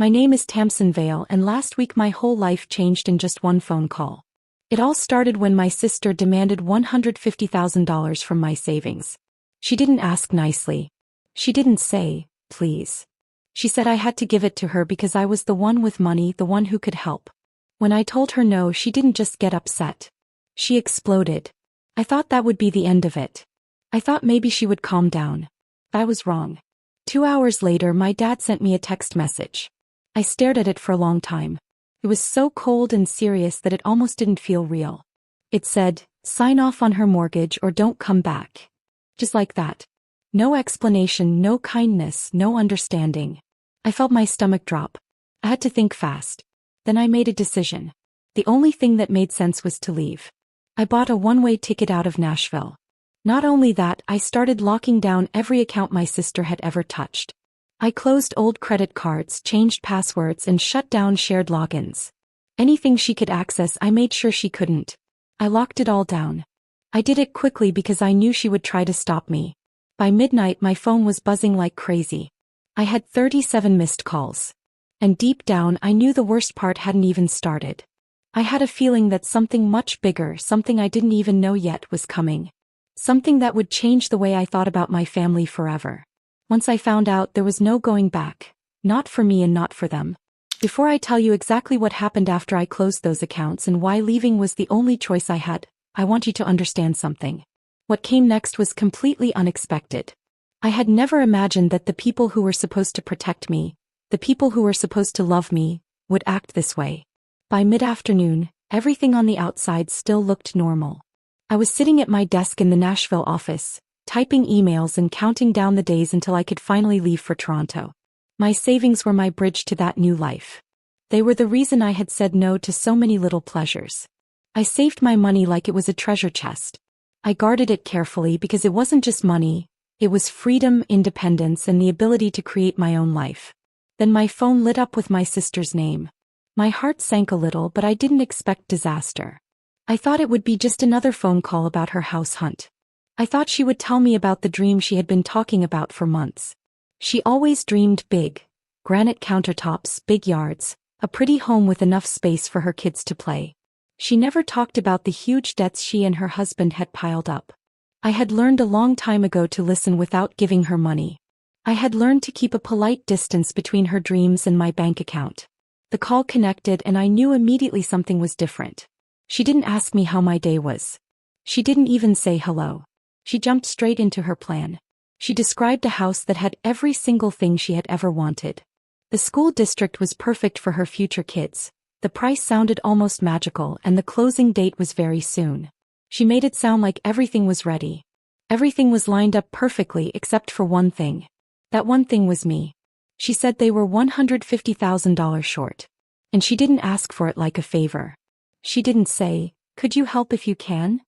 My name is Tamsin Vale, and last week my whole life changed in just one phone call. It all started when my sister demanded $150,000 from my savings. She didn't ask nicely. She didn't say, please. She said I had to give it to her because I was the one with money, the one who could help. When I told her no, she didn't just get upset. She exploded. I thought that would be the end of it. I thought maybe she would calm down. I was wrong. 2 hours later, my dad sent me a text message. I stared at it for a long time. It was so cold and serious that it almost didn't feel real. It said, "Sign off on her mortgage or don't come back." Just like that. No explanation, no kindness, no understanding. I felt my stomach drop. I had to think fast. Then I made a decision. The only thing that made sense was to leave. I bought a one-way ticket out of Nashville. Not only that, I started locking down every account my sister had ever touched. I closed old credit cards, changed passwords, and shut down shared logins. Anything she could access, I made sure she couldn't. I locked it all down. I did it quickly because I knew she would try to stop me. By midnight, my phone was buzzing like crazy. I had 37 missed calls. And deep down, I knew the worst part hadn't even started. I had a feeling that something much bigger, something I didn't even know yet, was coming. Something that would change the way I thought about my family forever. Once I found out, there was no going back. Not for me and not for them. Before I tell you exactly what happened after I closed those accounts and why leaving was the only choice I had, I want you to understand something. What came next was completely unexpected. I had never imagined that the people who were supposed to protect me, the people who were supposed to love me, would act this way. By mid-afternoon, everything on the outside still looked normal. I was sitting at my desk in the Nashville office, typing emails and counting down the days until I could finally leave for Toronto. My savings were my bridge to that new life. They were the reason I had said no to so many little pleasures. I saved my money like it was a treasure chest. I guarded it carefully because it wasn't just money, it was freedom, independence, and the ability to create my own life. Then my phone lit up with my sister's name. My heart sank a little, but I didn't expect disaster. I thought it would be just another phone call about her house hunt. I thought she would tell me about the dream she had been talking about for months. She always dreamed big. Granite countertops, big yards, a pretty home with enough space for her kids to play. She never talked about the huge debts she and her husband had piled up. I had learned a long time ago to listen without giving her money. I had learned to keep a polite distance between her dreams and my bank account. The call connected and I knew immediately something was different. She didn't ask me how my day was. She didn't even say hello. She jumped straight into her plan. She described a house that had every single thing she had ever wanted. The school district was perfect for her future kids. The price sounded almost magical and the closing date was very soon. She made it sound like everything was ready. Everything was lined up perfectly except for one thing. That one thing was me. She said they were $150,000 short. And she didn't ask for it like a favor. She didn't say, "Could you help if you can?"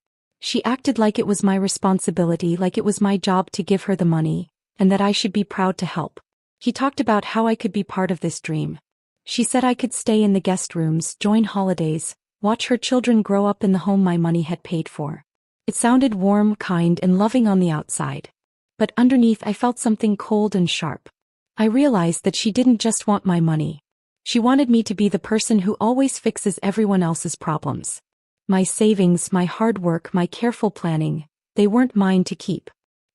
She acted like it was my responsibility, like it was my job to give her the money, and that I should be proud to help. He talked about how I could be part of this dream. She said I could stay in the guest rooms, join holidays, watch her children grow up in the home my money had paid for. It sounded warm, kind, and loving on the outside. But underneath I felt something cold and sharp. I realized that she didn't just want my money. She wanted me to be the person who always fixes everyone else's problems. My savings, my hard work, my careful planning, they weren't mine to keep.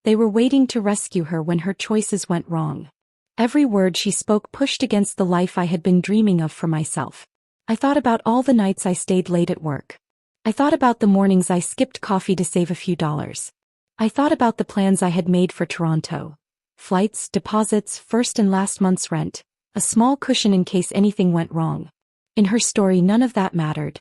They were waiting to rescue her when her choices went wrong. Every word she spoke pushed against the life I had been dreaming of for myself. I thought about all the nights I stayed late at work. I thought about the mornings I skipped coffee to save a few dollars. I thought about the plans I had made for Toronto. Flights, deposits, first and last month's rent, a small cushion in case anything went wrong. In her story, none of that mattered.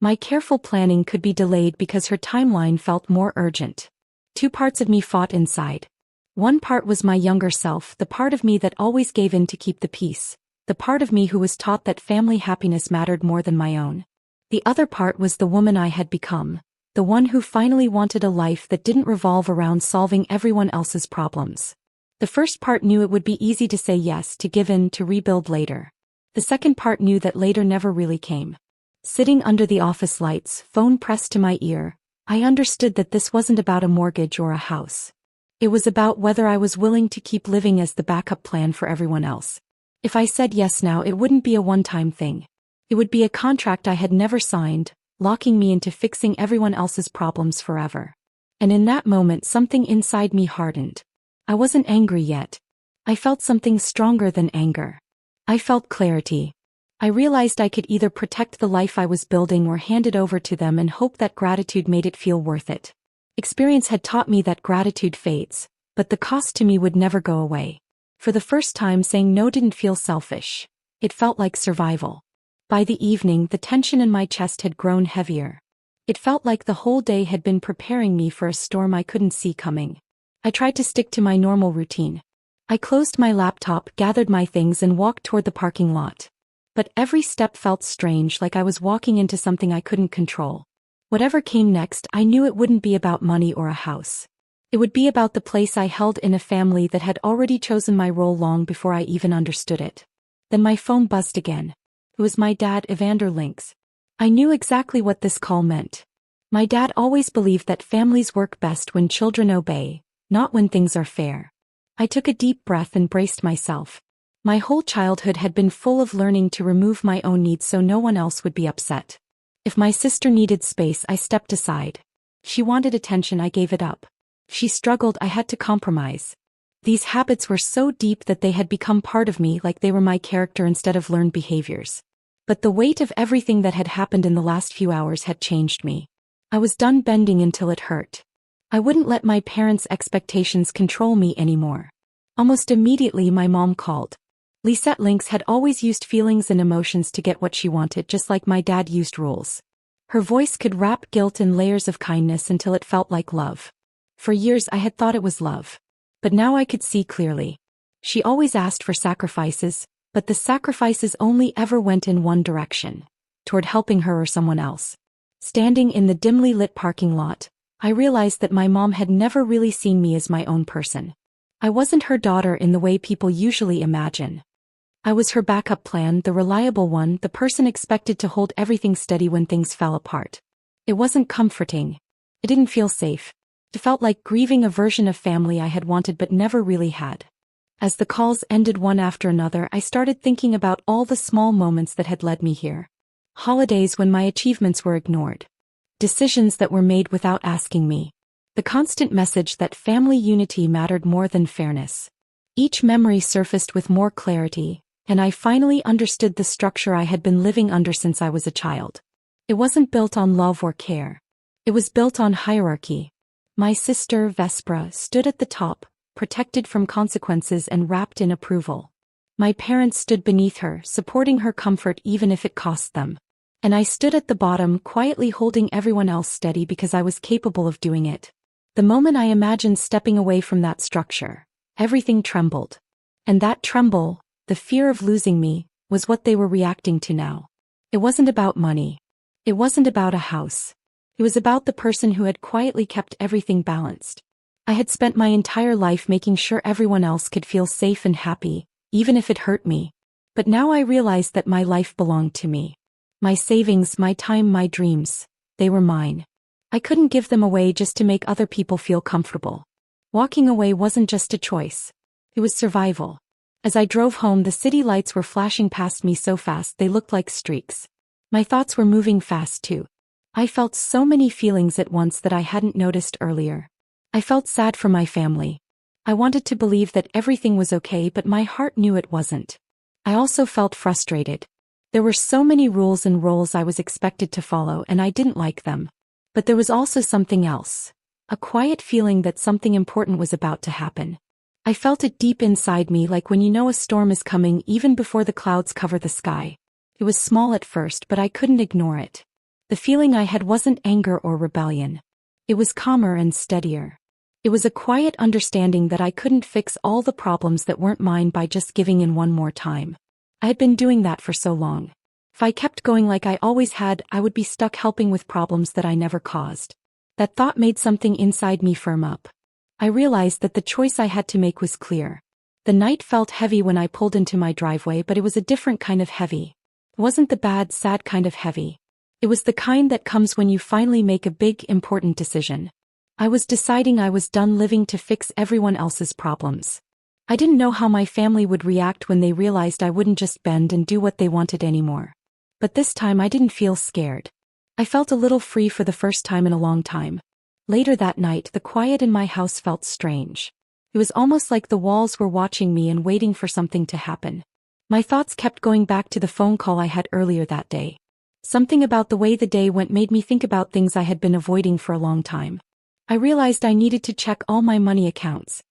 My careful planning could be delayed because her timeline felt more urgent. Two parts of me fought inside. One part was my younger self, the part of me that always gave in to keep the peace, the part of me who was taught that family happiness mattered more than my own. The other part was the woman I had become, the one who finally wanted a life that didn't revolve around solving everyone else's problems. The first part knew it would be easy to say yes, to give in, to rebuild later. The second part knew that later never really came. Sitting under the office lights, phone pressed to my ear, I understood that this wasn't about a mortgage or a house. It was about whether I was willing to keep living as the backup plan for everyone else. If I said yes now, it wouldn't be a one-time thing. It would be a contract I had never signed, locking me into fixing everyone else's problems forever. And in that moment, something inside me hardened. I wasn't angry yet. I felt something stronger than anger. I felt clarity. I realized I could either protect the life I was building or hand it over to them and hope that gratitude made it feel worth it. Experience had taught me that gratitude fades, but the cost to me would never go away. For the first time, saying no didn't feel selfish. It felt like survival. By the evening, the tension in my chest had grown heavier. It felt like the whole day had been preparing me for a storm I couldn't see coming. I tried to stick to my normal routine. I closed my laptop, gathered my things, and walked toward the parking lot. But every step felt strange, like I was walking into something I couldn't control. Whatever came next, I knew it wouldn't be about money or a house. It would be about the place I held in a family that had already chosen my role long before I even understood it. Then my phone buzzed again. It was my dad, Evander Lynx. I knew exactly what this call meant. My dad always believed that families work best when children obey, not when things are fair. I took a deep breath and braced myself. My whole childhood had been full of learning to remove my own needs so no one else would be upset. If my sister needed space, I stepped aside. She wanted attention, I gave it up. She struggled, I had to compromise. These habits were so deep that they had become part of me, like they were my character instead of learned behaviors. But the weight of everything that had happened in the last few hours had changed me. I was done bending until it hurt. I wouldn't let my parents' expectations control me anymore. Almost immediately, my mom called. Lisette Lynx had always used feelings and emotions to get what she wanted, just like my dad used rules. Her voice could wrap guilt in layers of kindness until it felt like love. For years I had thought it was love. But now I could see clearly. She always asked for sacrifices, but the sacrifices only ever went in one direction, toward helping her or someone else. Standing in the dimly lit parking lot, I realized that my mom had never really seen me as my own person. I wasn't her daughter in the way people usually imagine. I was her backup plan, the reliable one, the person expected to hold everything steady when things fell apart. It wasn't comforting. It didn't feel safe. It felt like grieving a version of family I had wanted but never really had. As the calls ended one after another, I started thinking about all the small moments that had led me here. Holidays when my achievements were ignored. Decisions that were made without asking me. The constant message that family unity mattered more than fairness. Each memory surfaced with more clarity, and I finally understood the structure I had been living under since I was a child. It wasn't built on love or care. It was built on hierarchy. My sister, Vespra, stood at the top, protected from consequences and wrapped in approval. My parents stood beneath her, supporting her comfort even if it cost them. And I stood at the bottom, quietly holding everyone else steady because I was capable of doing it. The moment I imagined stepping away from that structure, everything trembled. And that tremble, the fear of losing me, was what they were reacting to now. It wasn't about money. It wasn't about a house. It was about the person who had quietly kept everything balanced. I had spent my entire life making sure everyone else could feel safe and happy, even if it hurt me. But now I realized that my life belonged to me. My savings, my time, my dreams, they were mine. I couldn't give them away just to make other people feel comfortable. Walking away wasn't just a choice. It was survival. As I drove home, the city lights were flashing past me so fast they looked like streaks. My thoughts were moving fast too. I felt so many feelings at once that I hadn't noticed earlier. I felt sad for my family. I wanted to believe that everything was okay, but my heart knew it wasn't. I also felt frustrated. There were so many rules and roles I was expected to follow, and I didn't like them. But there was also something else. A quiet feeling that something important was about to happen. I felt it deep inside me, like when you know a storm is coming even before the clouds cover the sky. It was small at first, but I couldn't ignore it. The feeling I had wasn't anger or rebellion. It was calmer and steadier. It was a quiet understanding that I couldn't fix all the problems that weren't mine by just giving in one more time. I had been doing that for so long. If I kept going like I always had, I would be stuck helping with problems that I never caused. That thought made something inside me firm up. I realized that the choice I had to make was clear. The night felt heavy when I pulled into my driveway, but it was a different kind of heavy. It wasn't the bad, sad kind of heavy. It was the kind that comes when you finally make a big, important decision. I was deciding I was done living to fix everyone else's problems. I didn't know how my family would react when they realized I wouldn't just bend and do what they wanted anymore. But this time I didn't feel scared. I felt a little free for the first time in a long time. Later that night, the quiet in my house felt strange. It was almost like the walls were watching me and waiting for something to happen. My thoughts kept going back to the phone call I had earlier that day. Something about the way the day went made me think about things I had been avoiding for a long time. I realized I needed to check all my money accounts.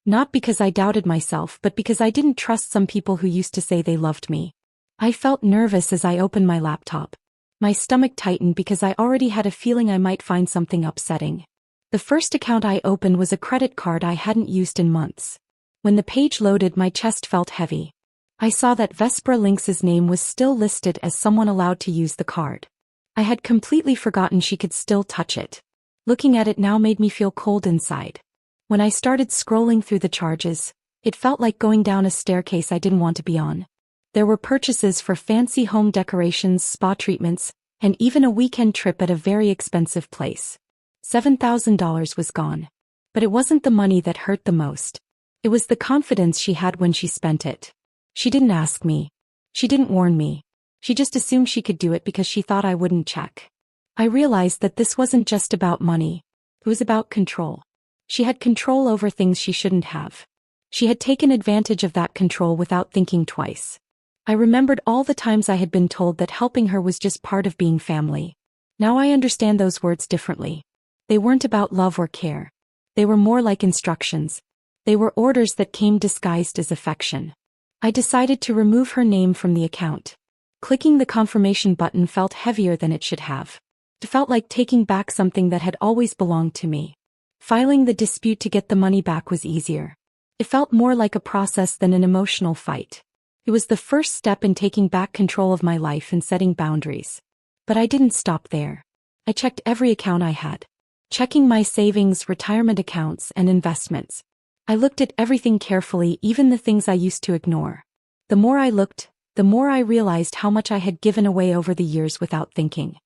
Not because I doubted myself, but because I didn't trust some people who used to say they loved me. I felt nervous as I opened my laptop. My stomach tightened because I already had a feeling I might find something upsetting. The first account I opened was a credit card I hadn't used in months. When the page loaded, my chest felt heavy. I saw that Vespera Lynx's name was still listed as someone allowed to use the card. I had completely forgotten she could still touch it. Looking at it now made me feel cold inside. When I started scrolling through the charges, it felt like going down a staircase I didn't want to be on. There were purchases for fancy home decorations, spa treatments, and even a weekend trip at a very expensive place. $7,000 was gone. But it wasn't the money that hurt the most. It was the confidence she had when she spent it. She didn't ask me. She didn't warn me. She just assumed she could do it because she thought I wouldn't check. I realized that this wasn't just about money. It was about control. She had control over things she shouldn't have. She had taken advantage of that control without thinking twice. I remembered all the times I had been told that helping her was just part of being family. Now I understand those words differently. They weren't about love or care. They were more like instructions. They were orders that came disguised as affection. I decided to remove her name from the account. Clicking the confirmation button felt heavier than it should have. It felt like taking back something that had always belonged to me. Filing the dispute to get the money back was easier. It felt more like a process than an emotional fight. It was the first step in taking back control of my life and setting boundaries. But I didn't stop there. I checked every account I had. Checking my savings, retirement accounts, and investments. I looked at everything carefully, even the things I used to ignore. The more I looked, the more I realized how much I had given away over the years without thinking.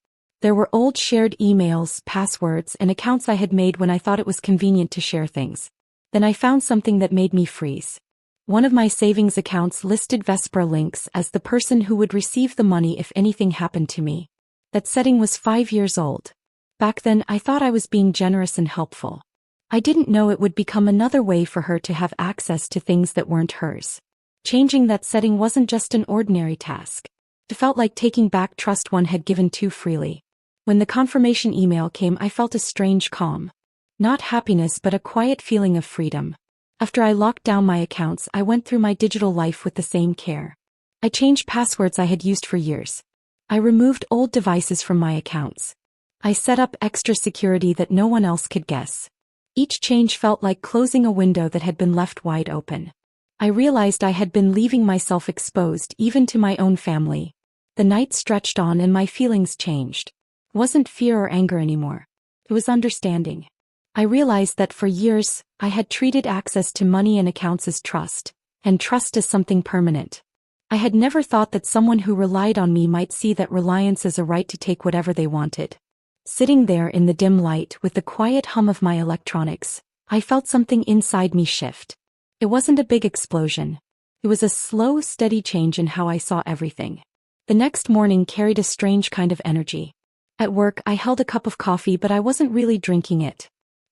There were old shared emails, passwords, and accounts I had made when I thought it was convenient to share things. Then I found something that made me freeze. One of my savings accounts listed Vespera Lynx as the person who would receive the money if anything happened to me. That setting was 5 years old. Back then, I thought I was being generous and helpful. I didn't know it would become another way for her to have access to things that weren't hers. Changing that setting wasn't just an ordinary task. It felt like taking back trust one had given too freely. When the confirmation email came, I felt a strange calm. Not happiness, but a quiet feeling of freedom. After I locked down my accounts, I went through my digital life with the same care. I changed passwords I had used for years. I removed old devices from my accounts. I set up extra security that no one else could guess. Each change felt like closing a window that had been left wide open. I realized I had been leaving myself exposed even to my own family. The night stretched on and my feelings changed. It wasn't fear or anger anymore. It was understanding. I realized that for years, I had treated access to money and accounts as trust, and trust as something permanent. I had never thought that someone who relied on me might see that reliance as a right to take whatever they wanted. Sitting there in the dim light with the quiet hum of my electronics, I felt something inside me shift. It wasn't a big explosion. It was a slow, steady change in how I saw everything. The next morning carried a strange kind of energy. At work, I held a cup of coffee, but I wasn't really drinking it.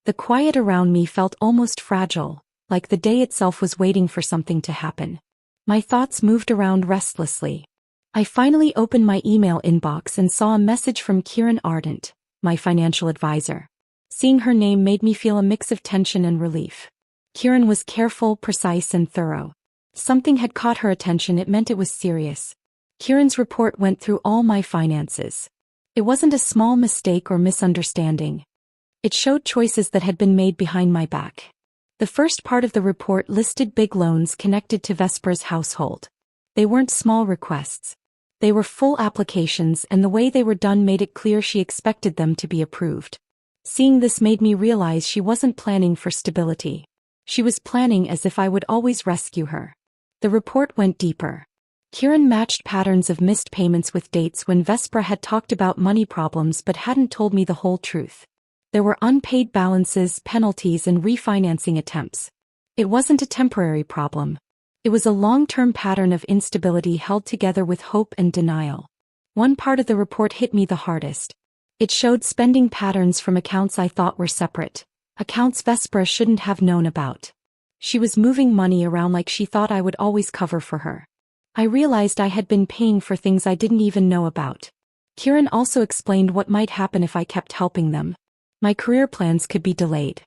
The quiet around me felt almost fragile, like the day itself was waiting for something to happen. My thoughts moved around restlessly. I finally opened my email inbox and saw a message from Kieran Ardent, my financial advisor. Seeing her name made me feel a mix of tension and relief. Kieran was careful, precise, and thorough. Something had caught her attention. It meant it was serious. Kieran's report went through all my finances. It wasn't a small mistake or misunderstanding. It showed choices that had been made behind my back. The first part of the report listed big loans connected to Vespera's household. They weren't small requests. They were full applications, and the way they were done made it clear she expected them to be approved. Seeing this made me realize she wasn't planning for stability. She was planning as if I would always rescue her. The report went deeper. Kieran matched patterns of missed payments with dates when Vespera had talked about money problems but hadn't told me the whole truth. There were unpaid balances, penalties, and refinancing attempts. It wasn't a temporary problem. It was a long-term pattern of instability held together with hope and denial. One part of the report hit me the hardest. It showed spending patterns from accounts I thought were separate, accounts Vespera shouldn't have known about. She was moving money around like she thought I would always cover for her. I realized I had been paying for things I didn't even know about. Kieran also explained what might happen if I kept helping them. My career plans could be delayed.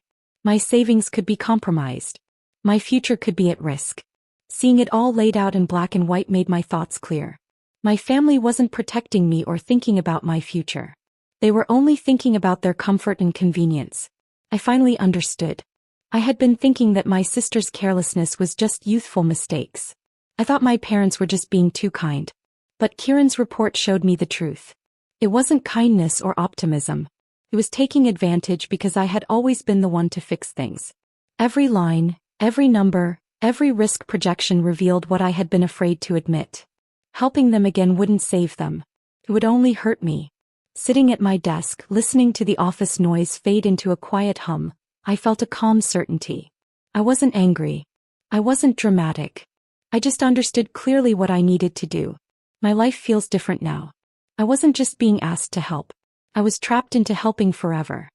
My savings could be compromised. My future could be at risk. Seeing it all laid out in black and white made my thoughts clear. My family wasn't protecting me or thinking about my future. They were only thinking about their comfort and convenience. I finally understood. I had been thinking that my sister's carelessness was just youthful mistakes. I thought my parents were just being too kind. But Kieran's report showed me the truth. It wasn't kindness or optimism. It was taking advantage because I had always been the one to fix things. Every line, every number, every risk projection revealed what I had been afraid to admit. Helping them again wouldn't save them. It would only hurt me. Sitting at my desk, listening to the office noise fade into a quiet hum, I felt a calm certainty. I wasn't angry. I wasn't dramatic. I just understood clearly what I needed to do. My life feels different now. I wasn't just being asked to help. I was trapped into helping forever.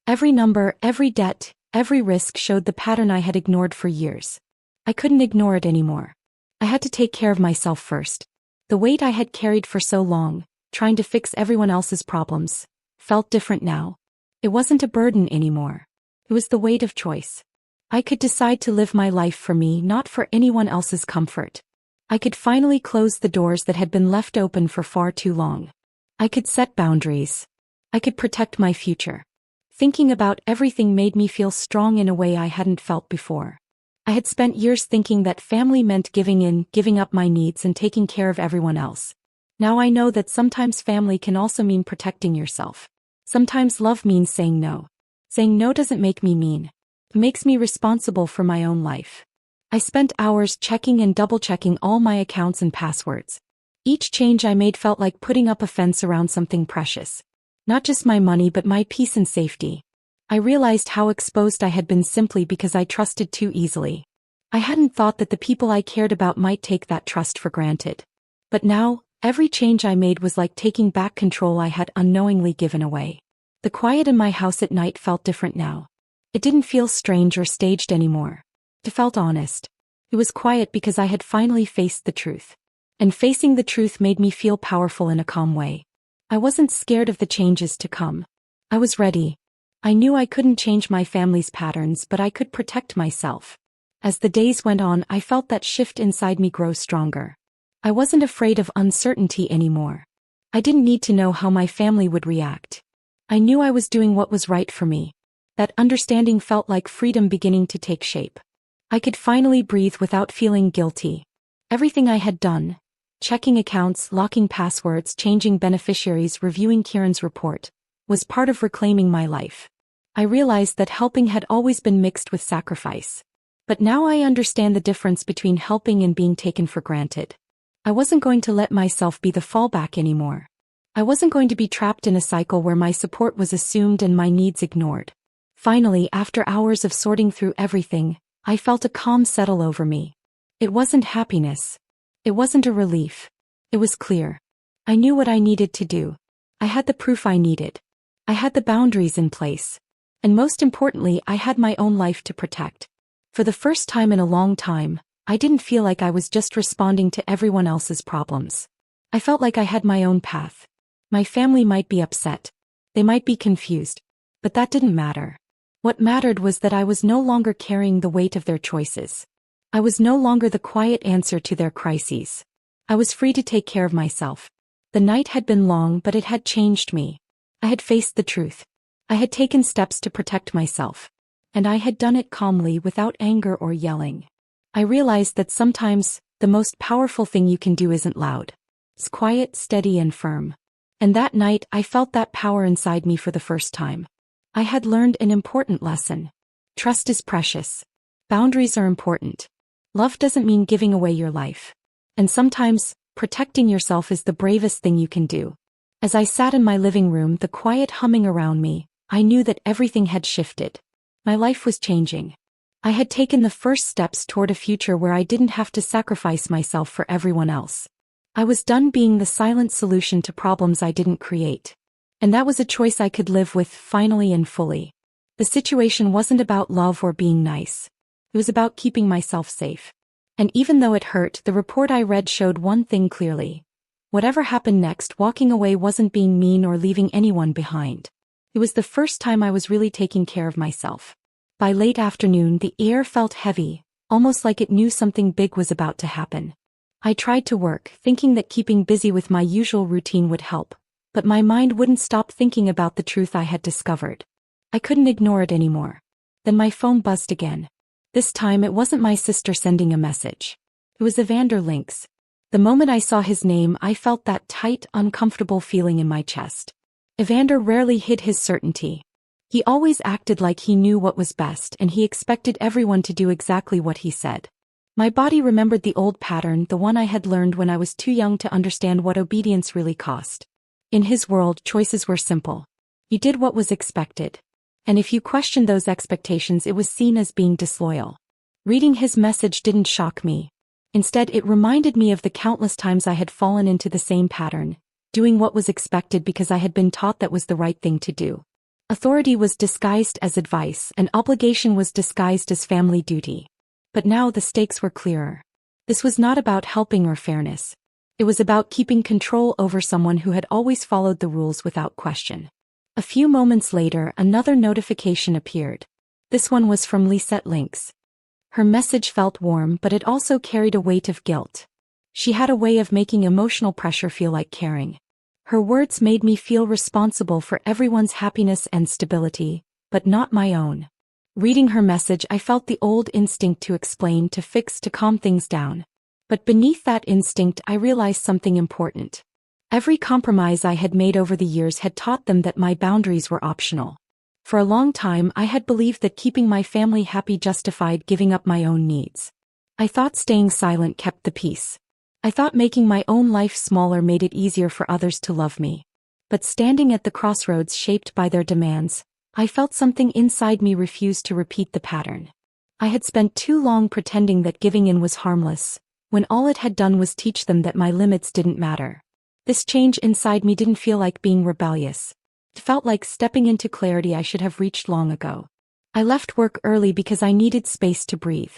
Every number, every debt, every risk showed the pattern I had ignored for years. I couldn't ignore it anymore. I had to take care of myself first. The weight I had carried for so long, trying to fix everyone else's problems, felt different now. It wasn't a burden anymore. It was the weight of choice. I could decide to live my life for me, not for anyone else's comfort. I could finally close the doors that had been left open for far too long. I could set boundaries. I could protect my future. Thinking about everything made me feel strong in a way I hadn't felt before. I had spent years thinking that family meant giving in, giving up my needs and taking care of everyone else. Now I know that sometimes family can also mean protecting yourself. Sometimes love means saying no. Saying no doesn't make me mean. It makes me responsible for my own life. I spent hours checking and double-checking all my accounts and passwords. Each change I made felt like putting up a fence around something precious. Not just my money but my peace and safety. I realized how exposed I had been simply because I trusted too easily. I hadn't thought that the people I cared about might take that trust for granted. But now, every change I made was like taking back control I had unknowingly given away. The quiet in my house at night felt different now. It didn't feel strange or staged anymore. It felt honest. It was quiet because I had finally faced the truth. And facing the truth made me feel powerful in a calm way. I wasn't scared of the changes to come. I was ready. I knew I couldn't change my family's patterns, but I could protect myself. As the days went on, I felt that shift inside me grow stronger. I wasn't afraid of uncertainty anymore. I didn't need to know how my family would react. I knew I was doing what was right for me. That understanding felt like freedom beginning to take shape. I could finally breathe without feeling guilty. Everything I had done, checking accounts, locking passwords, changing beneficiaries, reviewing Kieran's report, was part of reclaiming my life. I realized that helping had always been mixed with sacrifice. But now I understand the difference between helping and being taken for granted. I wasn't going to let myself be the fallback anymore. I wasn't going to be trapped in a cycle where my support was assumed and my needs ignored. Finally, after hours of sorting through everything, I felt a calm settle over me. It wasn't happiness. It wasn't a relief. It was clear. I knew what I needed to do. I had the proof I needed. I had the boundaries in place. And most importantly, I had my own life to protect. For the first time in a long time, I didn't feel like I was just responding to everyone else's problems. I felt like I had my own path. My family might be upset. They might be confused. But that didn't matter. What mattered was that I was no longer carrying the weight of their choices. I was no longer the quiet answer to their crises. I was free to take care of myself. The night had been long, but it had changed me. I had faced the truth. I had taken steps to protect myself. And I had done it calmly without anger or yelling. I realized that sometimes, the most powerful thing you can do isn't loud. It's quiet, steady, and firm. And that night, I felt that power inside me for the first time. I had learned an important lesson. Trust is precious. Boundaries are important. Love doesn't mean giving away your life. And sometimes, protecting yourself is the bravest thing you can do. As I sat in my living room, the quiet humming around me, I knew that everything had shifted. My life was changing. I had taken the first steps toward a future where I didn't have to sacrifice myself for everyone else. I was done being the silent solution to problems I didn't create. And that was a choice I could live with finally and fully. The situation wasn't about love or being nice. It was about keeping myself safe. And even though it hurt, the report I read showed one thing clearly. Whatever happened next, walking away wasn't being mean or leaving anyone behind. It was the first time I was really taking care of myself. By late afternoon, the air felt heavy, almost like it knew something big was about to happen. I tried to work, thinking that keeping busy with my usual routine would help, but my mind wouldn't stop thinking about the truth I had discovered. I couldn't ignore it anymore. Then my phone buzzed again. This time it wasn't my sister sending a message. It was Evander Lynx. The moment I saw his name, I felt that tight, uncomfortable feeling in my chest. Evander rarely hid his certainty. He always acted like he knew what was best, and he expected everyone to do exactly what he said. My body remembered the old pattern, the one I had learned when I was too young to understand what obedience really cost. In his world, choices were simple. You did what was expected. And if you questioned those expectations, it was seen as being disloyal. Reading his message didn't shock me. Instead, it reminded me of the countless times I had fallen into the same pattern, doing what was expected because I had been taught that was the right thing to do. Authority was disguised as advice, and obligation was disguised as family duty. But now the stakes were clearer. This was not about helping or fairness. It was about keeping control over someone who had always followed the rules without question. A few moments later, another notification appeared. This one was from Lisette Lynx. Her message felt warm, but it also carried a weight of guilt. She had a way of making emotional pressure feel like caring. Her words made me feel responsible for everyone's happiness and stability, but not my own. Reading her message, I felt the old instinct to explain, to fix, to calm things down. But beneath that instinct, I realized something important. Every compromise I had made over the years had taught them that my boundaries were optional. For a long time, I had believed that keeping my family happy justified giving up my own needs. I thought staying silent kept the peace. I thought making my own life smaller made it easier for others to love me. But standing at the crossroads shaped by their demands, I felt something inside me refuse to repeat the pattern. I had spent too long pretending that giving in was harmless, when all it had done was teach them that my limits didn't matter. This change inside me didn't feel like being rebellious. It felt like stepping into clarity I should have reached long ago. I left work early because I needed space to breathe.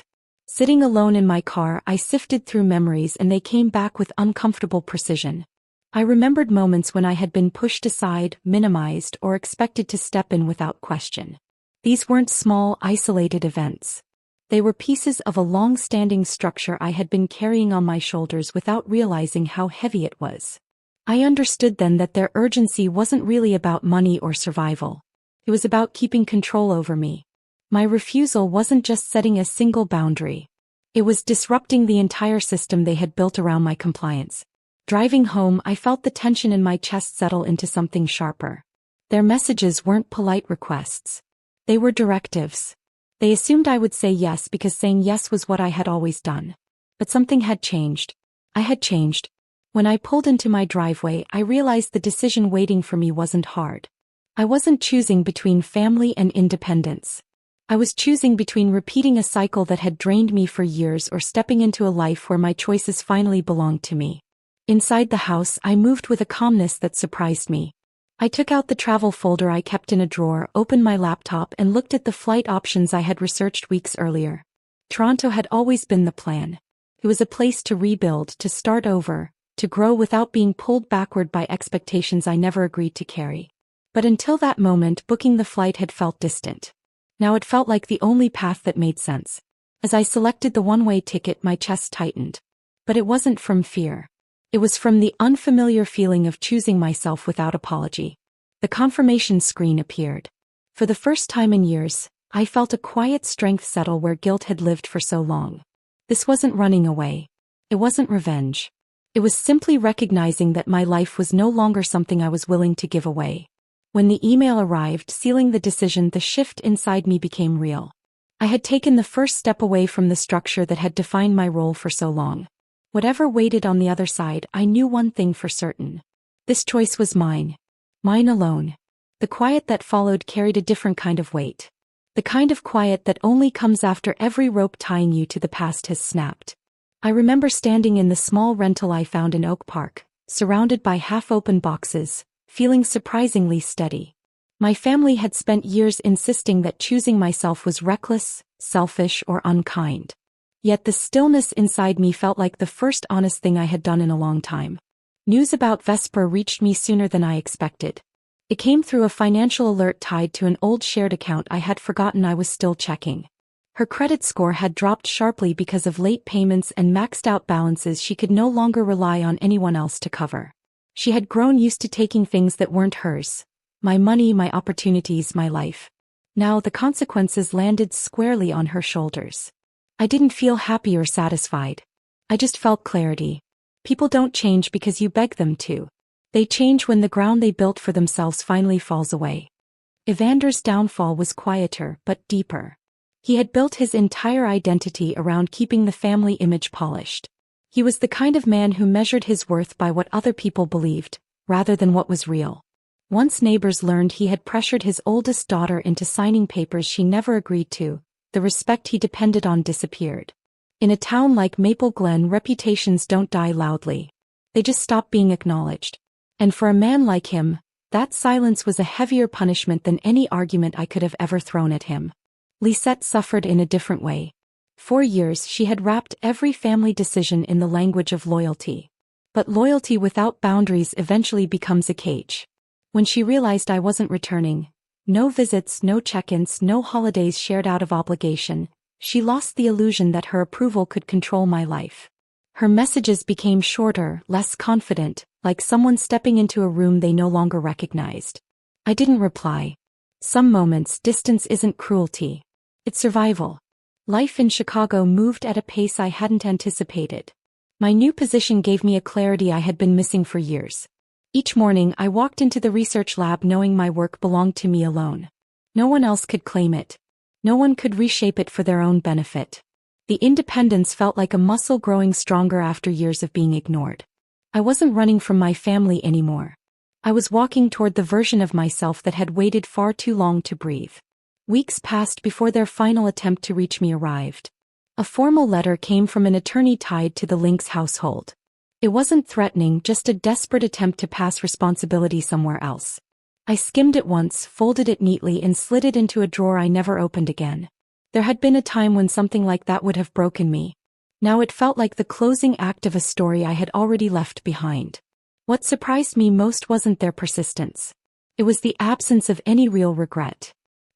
Sitting alone in my car, I sifted through memories, and they came back with uncomfortable precision. I remembered moments when I had been pushed aside, minimized, or expected to step in without question. These weren't small, isolated events. They were pieces of a long-standing structure I had been carrying on my shoulders without realizing how heavy it was. I understood then that their urgency wasn't really about money or survival. It was about keeping control over me. My refusal wasn't just setting a single boundary. It was disrupting the entire system they had built around my compliance. Driving home, I felt the tension in my chest settle into something sharper. Their messages weren't polite requests. They were directives. They assumed I would say yes because saying yes was what I had always done. But something had changed. I had changed. When I pulled into my driveway, I realized the decision waiting for me wasn't hard. I wasn't choosing between family and independence. I was choosing between repeating a cycle that had drained me for years or stepping into a life where my choices finally belonged to me. Inside the house, I moved with a calmness that surprised me. I took out the travel folder I kept in a drawer, opened my laptop, and looked at the flight options I had researched weeks earlier. Toronto had always been the plan. It was a place to rebuild, to start over, to grow without being pulled backward by expectations I never agreed to carry. But until that moment, booking the flight had felt distant. Now it felt like the only path that made sense. As I selected the one-way ticket, my chest tightened. But it wasn't from fear. It was from the unfamiliar feeling of choosing myself without apology. The confirmation screen appeared. For the first time in years, I felt a quiet strength settle where guilt had lived for so long. This wasn't running away. It wasn't revenge. It was simply recognizing that my life was no longer something I was willing to give away. When the email arrived, sealing the decision, the shift inside me became real. I had taken the first step away from the structure that had defined my role for so long. Whatever waited on the other side, I knew one thing for certain. This choice was mine. Mine alone. The quiet that followed carried a different kind of weight. The kind of quiet that only comes after every rope tying you to the past has snapped. I remember standing in the small rental I found in Oak Park, surrounded by half-open boxes, feeling surprisingly steady. My family had spent years insisting that choosing myself was reckless, selfish, or unkind. Yet the stillness inside me felt like the first honest thing I had done in a long time. News about Vesper reached me sooner than I expected. It came through a financial alert tied to an old shared account I had forgotten I was still checking. Her credit score had dropped sharply because of late payments and maxed out balances she could no longer rely on anyone else to cover. She had grown used to taking things that weren't hers. My money, my opportunities, my life. Now the consequences landed squarely on her shoulders. I didn't feel happy or satisfied. I just felt clarity. People don't change because you beg them to. They change when the ground they built for themselves finally falls away. Evander's downfall was quieter but deeper. He had built his entire identity around keeping the family image polished. He was the kind of man who measured his worth by what other people believed, rather than what was real. Once neighbors learned he had pressured his oldest daughter into signing papers she never agreed to, the respect he depended on disappeared. In a town like Maple Glen, reputations don't die loudly. They just stop being acknowledged. And for a man like him, that silence was a heavier punishment than any argument I could have ever thrown at him. Lisette suffered in a different way. For years she had wrapped every family decision in the language of loyalty. But loyalty without boundaries eventually becomes a cage. When she realized I wasn't returning, no visits, no check-ins, no holidays shared out of obligation, she lost the illusion that her approval could control my life. Her messages became shorter, less confident, like someone stepping into a room they no longer recognized. I didn't reply. Some moments, distance isn't cruelty. It's survival. Life in Chicago moved at a pace I hadn't anticipated. My new position gave me a clarity I had been missing for years. Each morning I walked into the research lab knowing my work belonged to me alone. No one else could claim it. No one could reshape it for their own benefit. The independence felt like a muscle growing stronger after years of being ignored. I wasn't running from my family anymore. I was walking toward the version of myself that had waited far too long to breathe. Weeks passed before their final attempt to reach me arrived. A formal letter came from an attorney tied to the Lynx household. It wasn't threatening, just a desperate attempt to pass responsibility somewhere else. I skimmed it once, folded it neatly, and slid it into a drawer I never opened again. There had been a time when something like that would have broken me. Now it felt like the closing act of a story I had already left behind. What surprised me most wasn't their persistence. It was the absence of any real regret.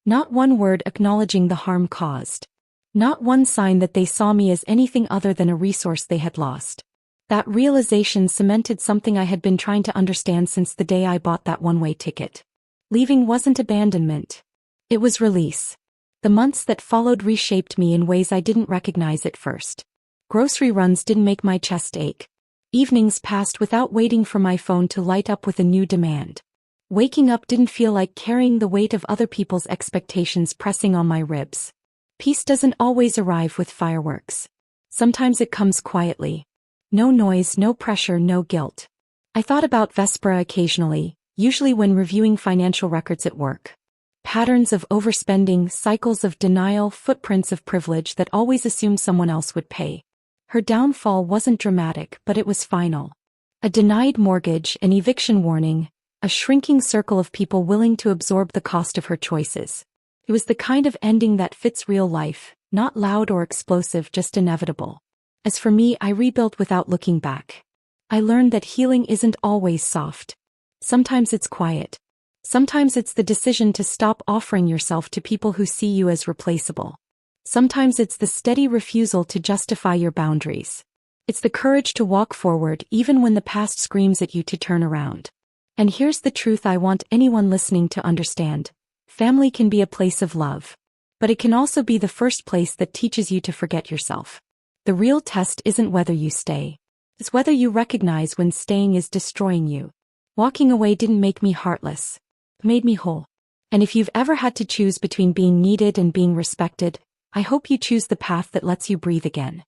Not one word acknowledging the harm caused. Not one sign that they saw me as anything other than a resource they had lost. That realization cemented something I had been trying to understand since the day I bought that one-way ticket. Leaving wasn't abandonment. It was release. The months that followed reshaped me in ways I didn't recognize at first. Grocery runs didn't make my chest ache. Evenings passed without waiting for my phone to light up with a new demand. Waking up didn't feel like carrying the weight of other people's expectations pressing on my ribs. Peace doesn't always arrive with fireworks. Sometimes it comes quietly. No noise, no pressure, no guilt. I thought about Vespera occasionally, usually when reviewing financial records at work. Patterns of overspending, cycles of denial, footprints of privilege that always assumed someone else would pay. Her downfall wasn't dramatic, but it was final. A denied mortgage, an eviction warning, a shrinking circle of people willing to absorb the cost of her choices. It was the kind of ending that fits real life, not loud or explosive, just inevitable. As for me, I rebuilt without looking back. I learned that healing isn't always soft. Sometimes it's quiet. Sometimes it's the decision to stop offering yourself to people who see you as replaceable. Sometimes it's the steady refusal to justify your boundaries. It's the courage to walk forward even when the past screams at you to turn around. And here's the truth I want anyone listening to understand. Family can be a place of love. But it can also be the first place that teaches you to forget yourself. The real test isn't whether you stay. It's whether you recognize when staying is destroying you. Walking away didn't make me heartless. It made me whole. And if you've ever had to choose between being needed and being respected, I hope you choose the path that lets you breathe again.